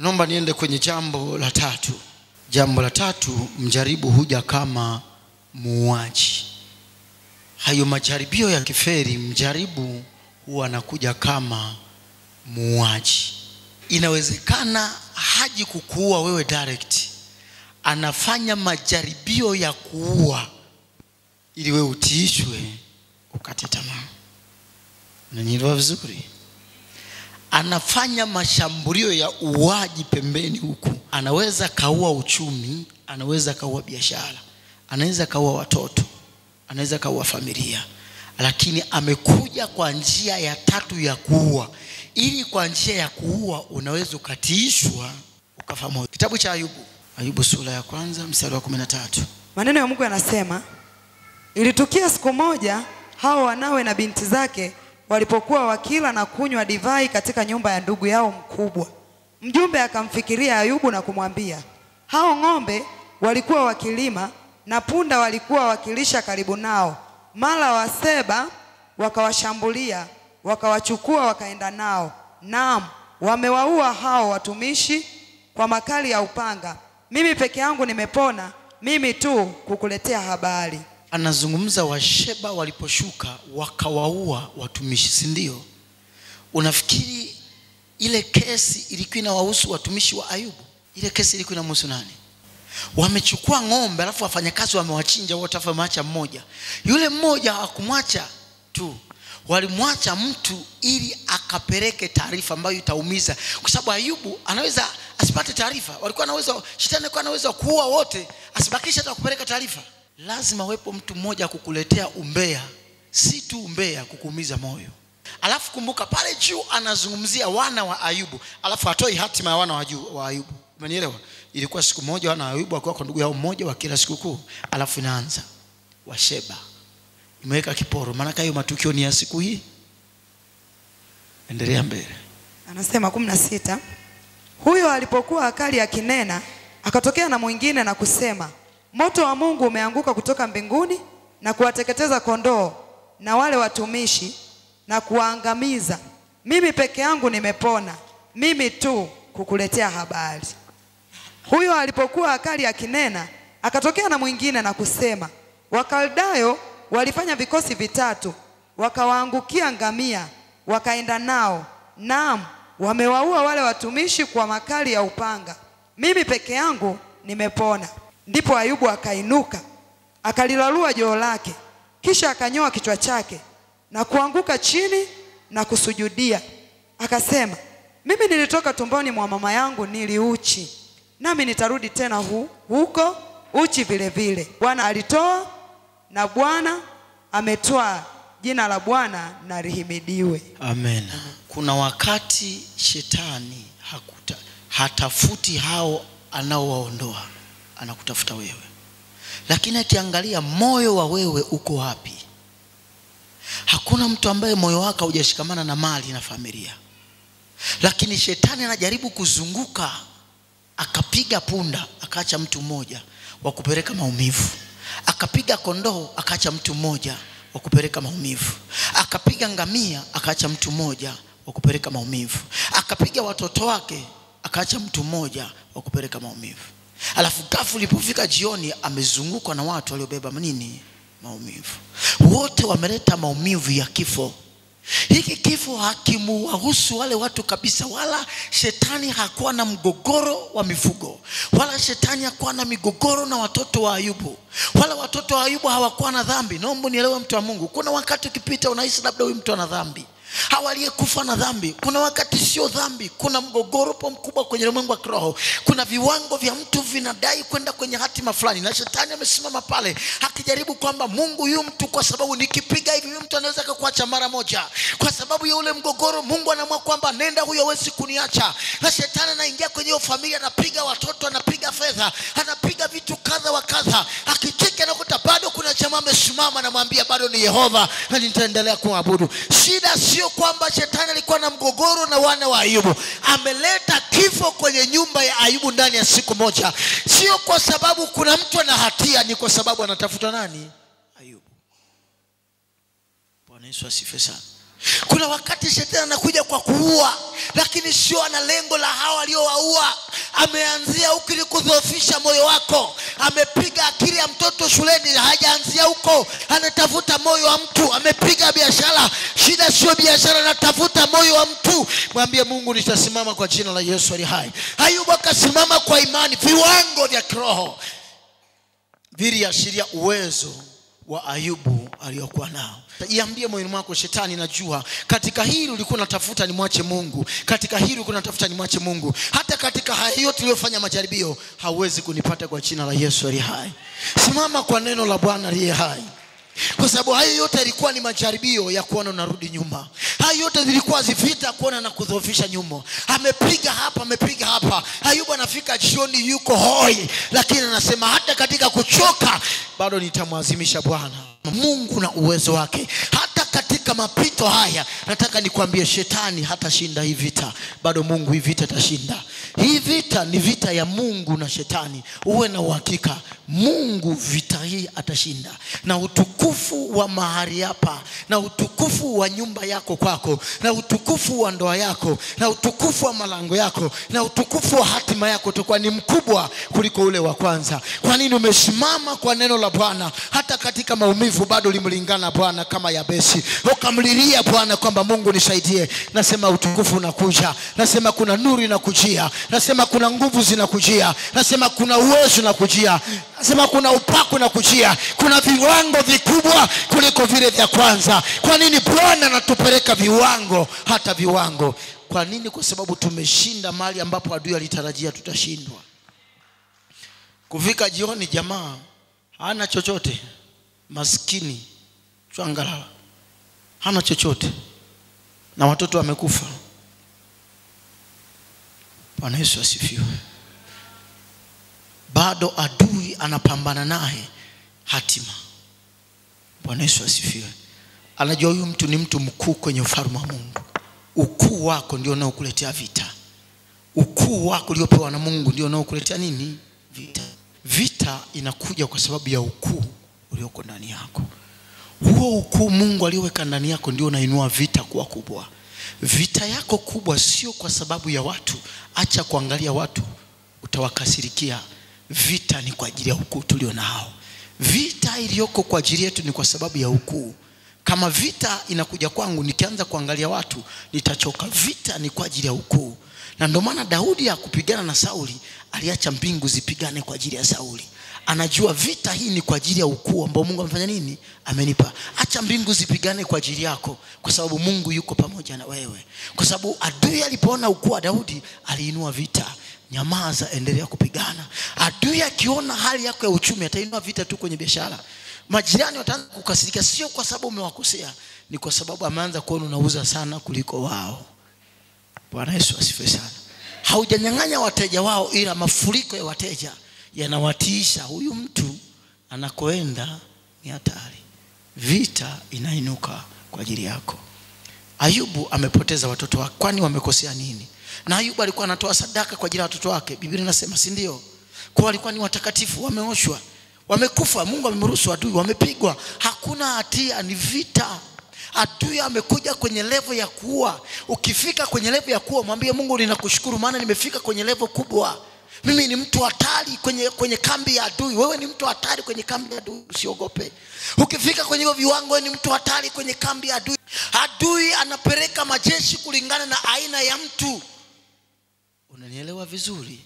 Naomba niende kwenye jambo la tatu. Jambo la tatu, mjaribu huja kama muuaji. Hayo majaribio ya kiferi, mjaribu huwa anakuja kama muuaji. Inawezekana haji kukuua wewe direct, anafanya majaribio ya kuua ili wewe utiishwe ukate tamaa. Unanielewa vizuri? Anafanya mashambulio ya uaji pembeni huku. Anaweza kaua uchumi, anaweza kaua biashara, anaweza kaua watoto, anaweza kaua familia, lakini amekuja kwa njia ya tatu ya kuua, ili kwa njia ya kuua unaweza ukatiishwa ukafa moyo. Kitabu cha Ayubu sura ya kwanza mstari wa 13. Maneno ya Mungu yanasema, ilitukia siku moja hao wanawe na binti zake walipokuwa wakila na kunywa divai katika nyumba ya ndugu yao mkubwa. Mjumbe akamfikiria Ayubu na kumwambia, hao ng'ombe walikuwa wakilima na punda walikuwa wakilisha karibu nao. Mara Waseba wakawashambulia, wakawachukua wakaenda nao. Naam, wamewaua hao watumishi kwa makali ya upanga. Mimi peke yangu nimepona, mimi tu kukuletea habari. Anazungumza Washeba waliposhuka wakawaua watumishi, si ndio? Unafikiri ile kesi ilikuwa inawahusu watumishi wa Ayubu? Ile kesi ilikuwa inamhusu nani? Wamechukua ng'ombe alafu wafanyakazi wamewachinja wote, afa maacha mmoja. Yule mmoja hakumwacha tu, walimwacha mtu ili akapeleke taarifa ambayo itaumiza, kwa sababu Ayubu anaweza asipate taarifa. Walikuwa anaweza, shetani alikuwa anaweza kuua wote, asibakishe hata kupeleka taarifa. Lazima wepo mtu mmoja kukuletea umbea, si tu umbea, kukuumiza moyo. Alafu kumbuka pale juu anazungumzia wana wa Ayubu, alafu hatoi hatima ya wana wa Ayubu. Umenielewa? Ilikuwa siku moja wana wa Ayubu wakiwa kwa ndugu yao mmoja wa kila sikukuu, alafu inaanza Washeba imeweka kiporo, maana hiyo matukio ni ya siku hii. Endelea mbele. Anasema 16, huyo alipokuwa akali akinena, akatokea na mwingine na kusema, moto wa Mungu umeanguka kutoka mbinguni na kuwateketeza kondoo na wale watumishi na kuwaangamiza. Mimi peke yangu nimepona, mimi tu kukuletea habari. Huyo alipokuwa akali akinena, akatokea na mwingine na kusema, Wakaldayo walifanya vikosi vitatu, wakawaangukia ngamia, wakaenda nao. Naam, wamewaua wale watumishi kwa makali ya upanga. Mimi peke yangu nimepona. Ndipo Ayubu akainuka, akalilalua joho lake, kisha akanyoa kichwa chake na kuanguka chini na kusujudia. Akasema, mimi nilitoka tumboni mwa mama yangu niliuchi, nami nitarudi tena huko uchi vile vile. Bwana alitoa na Bwana ametwaa, jina la Bwana na lihimidiwe. Amen. Kuna wakati shetani hatafuti hao anaowaondoa, anakutafuta wewe. Lakini akiangalia moyo wa wewe uko wapi. Hakuna mtu ambaye moyo wake hujashikamana na mali na familia. Lakini shetani anajaribu kuzunguka, akapiga punda akaacha mtu mmoja wa kupeleka maumivu, akapiga kondoo akaacha mtu mmoja wa kupeleka maumivu, akapiga ngamia akaacha mtu mmoja wa kupeleka maumivu, akapiga watoto wake akaacha mtu mmoja wa kupeleka maumivu. Alafu ghafla ilipofika jioni amezungukwa na watu waliobeba nini? Maumivu. Wote wameleta maumivu ya kifo. Hiki kifo hakimuwahusu wale watu kabisa, wala shetani hakuwa na mgogoro wa mifugo, wala shetani hakuwa na migogoro na watoto wa Ayubu, wala watoto wa Ayubu hawakuwa na dhambi. Naomba nielewe mtu wa Mungu, kuna wakati ukipita unahisi labda huyu mtu ana dhambi, hawaliyekufa na dhambi. Kuna wakati sio dhambi, kuna mgogoro mkubwa kwenye ulimwengu wa kiroho. Kuna viwango vya mtu vinadai kwenda kwenye hatima fulani, na shetani amesimama pale akijaribu kwamba Mungu huyu mtu, kwa sababu nikipiga hivi huyu mtu anaweza kukuacha mara moja. Kwa sababu ya ule mgogoro Mungu anaamua kwamba nenda, huyo hawezi kuniacha. Na shetani anaingia kwenye hiyo familia, anapiga watoto, anapiga fedha, anapiga vitu kadha wa kadha. Akicheka na kuta bado kuna jamaa amesimama, anamwambia bado ni Yehova na nitaendelea kuabudu. Shida sio kwamba shetani alikuwa na mgogoro na wana wa Ayubu. Ameleta kifo kwenye nyumba ya Ayubu ndani ya siku moja. Sio kwa sababu kuna mtu ana hatia, ni kwa sababu anatafuta nani? Ayubu. Bwana Yesu asifiwe sana. Kuna wakati shetani anakuja kwa kuua, lakini sio ana lengo la hao waliowaua. Ameanzia huko ili kudhoofisha moyo wako. Amepiga akili ya mtoto shuleni, hajaanzia huko, anatafuta moyo wa mtu. Amepiga biashara, shida sio biashara, anatafuta moyo wa mtu. Mwambie Mungu, nitasimama kwa jina la Yesu ali hai. Ayubu akasimama kwa imani. Viwango vya kiroho viliashiria uwezo wa Ayubu aliyokuwa nao. Iambie moyoni mwako, shetani najua katika hili ulikuwa unatafuta nimwache Mungu, katika hili ulikuwa unatafuta nimwache Mungu. Hata katika haya yote uliyofanya majaribio, hauwezi kunipata kwa jina la Yesu aliye hai. Simama kwa neno la Bwana aliye hai. Kwa sababu hayo yote yalikuwa ni majaribio ya kuona unarudi nyuma. Hayo yote zilikuwa zivita kuona na kudhoofisha nyuma. Amepiga hapa, amepiga hapa. Ayubu anafika jioni yuko hoi, lakini anasema hata katika kuchoka bado nitamwazimisha Bwana. Mungu na uwezo wake. Hata katika mapito haya, nataka nikwambie shetani hatashinda hii vita. Bado Mungu hii vita atashinda. Hii vita ni vita ya Mungu na shetani. Uwe na uhakika Mungu vita hii atashinda. Na utukufu wa mahali hapa, na utukufu wa nyumba yako kwako, na utukufu wa ndoa yako, na utukufu wa malango yako, na utukufu wa hatima yako utakuwa ni mkubwa kuliko ule wa kwanza. Kwa nini? Umesimama kwa neno la Bwana. Hata katika maumivu bado ulimlingana Bwana kama Yabesi. Ukamlilia Bwana kwamba Mungu nisaidie. Nasema utukufu unakuja. Nasema kuna nuru inakujia. Nasema kuna nguvu zinakujia. Nasema kuna uwezo unakujia. Nasema kuna upako unakujia. Kuna viwango vikubwa kuliko vile vya kwanza. Kwa nini Bwana anatupeleka viwango, hata viwango? Kwa nini? Kwa sababu tumeshinda mahali ambapo adui alitarajia tutashindwa. Kufika jioni jamaa hana chochote, maskini chwangalala, hana chochote, na watoto wamekufa. Bwana Yesu asifiwe. Bado adui anapambana naye hatima. Bwana Yesu asifiwe. Anajua huyu mtu ni mtu mkuu kwenye ufalme wa Mungu. Ukuu wako ndio unaokuletea vita. Ukuu wako uliopewa na Mungu ndio unaokuletea nini? Vita. Vita inakuja kwa sababu ya ukuu ulioko ndani yako. Huo ukuu Mungu alioweka ndani yako ndio unainua vita kuwa kubwa. Vita yako kubwa sio kwa sababu ya watu. Acha kuangalia watu, utawakasirikia. Vita ni kwa ajili ya ukuu tulio nao. Vita iliyoko kwa ajili yetu ni kwa sababu ya ukuu. Kama vita inakuja kwangu nikianza kuangalia watu, nitachoka. Vita ni kwa ajili ya ukuu. Na ndio maana Daudi hakupigana na Sauli, aliacha mbingu zipigane kwa ajili ya Sauli. Anajua vita hii ni kwa ajili ya ukuu ambao Mungu amefanya nini? Amenipa. Acha mbingu zipigane kwa ajili yako, kwa sababu Mungu yuko pamoja na wewe. Kwa sababu adui alipoona ukuu wa Daudi, aliinua vita. Nyamaza, endelea kupigana. Adui akiona hali yako ya uchumi, atainua vita tu kwenye biashara. Majirani wataanza kukasirika, sio kwa sababu umewakosea, ni kwa sababu ameanza kuona unauza sana kuliko wao. Bwana Yesu asifiwe sana. Haujanyang'anya wateja wao, ila mafuriko ya wateja yanawatiisha. Huyu mtu anakoenda ni hatari. Vita inainuka kwa ajili yako. Ayubu amepoteza watoto wake. Kwani wamekosea nini? Na Ayubu alikuwa anatoa sadaka kwa ajili ya watoto wake. Biblia inasema, si ndio? Kwa walikuwa ni watakatifu, wameoshwa, wamekufa. Mungu amemruhusu adui, wamepigwa. Hakuna hatia, ni vita. Adui amekuja kwenye level ya kuua. Ukifika kwenye level ya kuua, mwambie Mungu, ninakushukuru maana nimefika kwenye level kubwa. Mimi ni mtu hatari kwenye kambi ya adui. Wewe ni mtu hatari kwenye kambi ya adui, usiogope. Ukifika kwenye hivyo viwango, wewe ni mtu hatari kwenye kambi ya adui. Adui anapeleka majeshi kulingana na aina ya mtu. Unanielewa vizuri?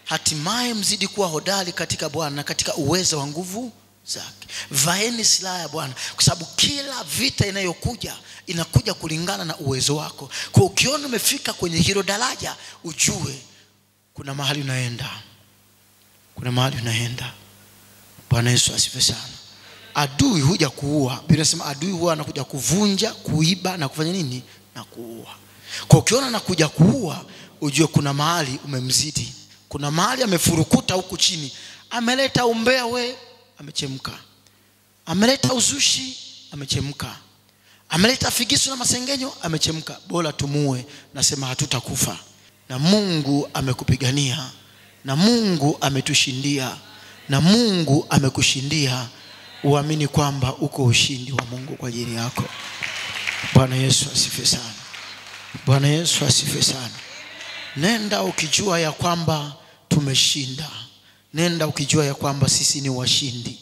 Hatimaye mzidi kuwa hodari katika Bwana na katika uwezo wa nguvu zake. Vaeni silaha ya Bwana, kwa sababu kila vita inayokuja inakuja kulingana na uwezo wako. Kwa ukiona umefika kwenye hilo daraja, ujue kuna mahali unaenda. Kuna mahali unaenda. Bwana Yesu asifiwe sana. Adui huja kuua. Biblia inasema adui huwa anakuja kuvunja, kuiba na kufanya nini? Na kuua. Kwa ukiona anakuja kuua, ujue kuna mahali umemzidi. Kuna mahali amefurukuta huku chini. Ameleta umbea, we amechemka. Ameleta uzushi, amechemka. Ameleta figisu na masengenyo, amechemka. Bora tumue, nasema hatutakufa. Na Mungu amekupigania, na Mungu ametushindia, na Mungu amekushindia. Uamini kwamba uko ushindi wa Mungu kwa ajili yako. Bwana Yesu asifiwe sana. Bwana Yesu asifiwe sana. Nenda ukijua ya kwamba tumeshinda. Nenda ukijua ya kwamba sisi ni washindi.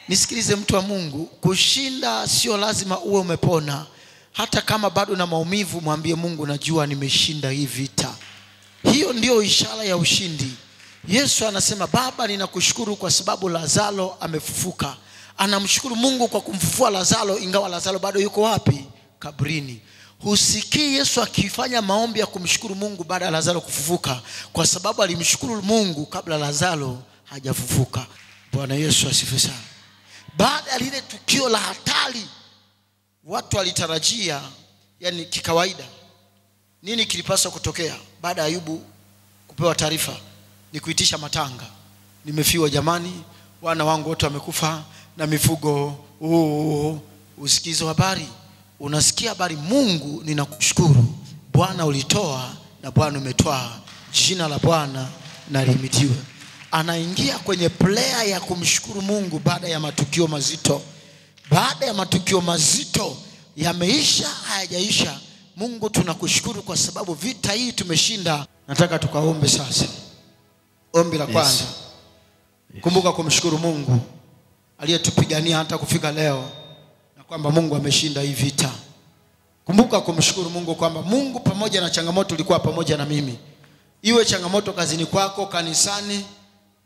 Nisikilize mtu wa Mungu, kushinda sio lazima uwe umepona. Hata kama bado na maumivu, mwambie Mungu, najua nimeshinda hii vita. Hiyo ndio ishara ya ushindi. Yesu anasema, Baba ninakushukuru kwa sababu Lazaro amefufuka. Anamshukuru Mungu kwa kumfufua Lazaro, ingawa Lazaro bado yuko wapi? Kabrini. Husikii Yesu akifanya maombi ya kumshukuru Mungu baada ya Lazaro kufufuka, kwa sababu alimshukuru Mungu kabla Lazaro hajafufuka. Bwana Yesu asifiwe sana. Baada ya lile tukio la hatari, watu walitarajia, yani kikawaida, nini kilipaswa kutokea baada ya Ayubu kupewa taarifa? Ni kuitisha matanga. Nimefiwa jamani, wana wangu wote wamekufa na mifugo. Usikizo habari, unasikia habari, Mungu ninakushukuru, Bwana ulitoa na Bwana umetwaa, jina la Bwana na lihimidiwe. Anaingia kwenye player ya kumshukuru Mungu baada ya matukio mazito. Baada ya matukio mazito, yameisha hayajaisha, Mungu tunakushukuru kwa sababu vita hii tumeshinda. Nataka tukaombe sasa. Ombi la kwanza, kumbuka kumshukuru Mungu aliyetupigania hata kufika leo, na kwamba Mungu ameshinda hii vita. Kumbuka kumshukuru Mungu kwamba Mungu pamoja na changamoto ulikuwa pamoja na mimi. Iwe changamoto kazini kwako, kanisani,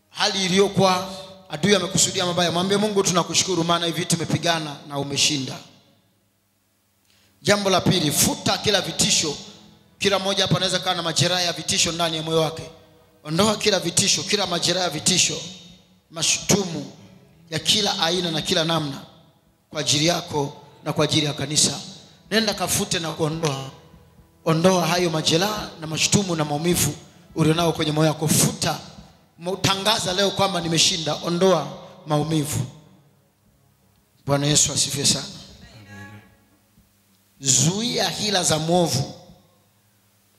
hali iliyokuwa adui amekusudia mabaya, mwambie Mungu tunakushukuru maana hivi tumepigana na umeshinda. Jambo la pili, futa kila vitisho. Kila mmoja hapa anaweza kuwa na majeraha ya vitisho ndani ya moyo wake. Ondoa kila vitisho, kila majeraha ya vitisho, mashutumu ya kila aina na kila namna kwa ajili yako na kwa ajili ya kanisa. Nenda kafute na kuondoa. Ondoa hayo majeraha na mashutumu na maumivu ulionao kwenye moyo wako. Futa. Tangaza leo kwamba nimeshinda. Ondoa maumivu. Bwana Yesu asifiwe sana. Zuia hila za mwovu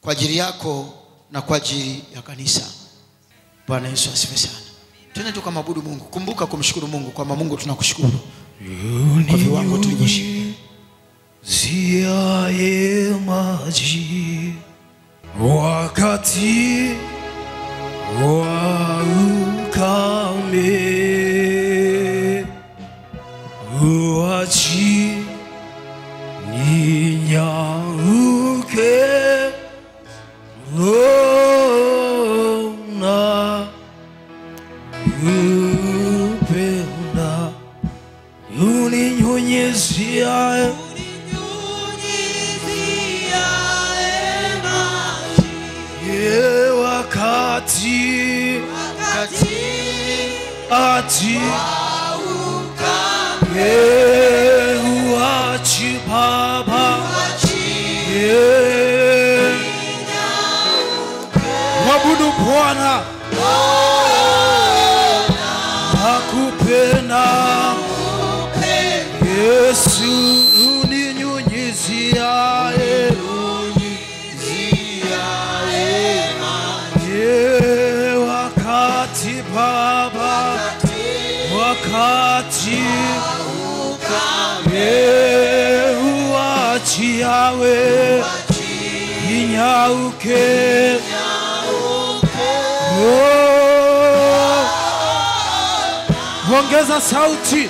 kwa ajili yako na kwa ajili ya kanisa. Bwana Yesu asifiwe sana. Tena tukamwabudu Mungu. Kumbuka kumshukuru Mungu kwamba Mungu tunakushukuru kwa viwango tulivyoshinda. Ziaye maji wakati wa ukame, uachi ninyauke na upenda uninyunyiziaye wakati ati uachi Baba, mwabudu Bwana, nakupenda Yesu, uninyunyiziaye wakati Baba, wakati uachi yawe inyauke. Ongeza sauti.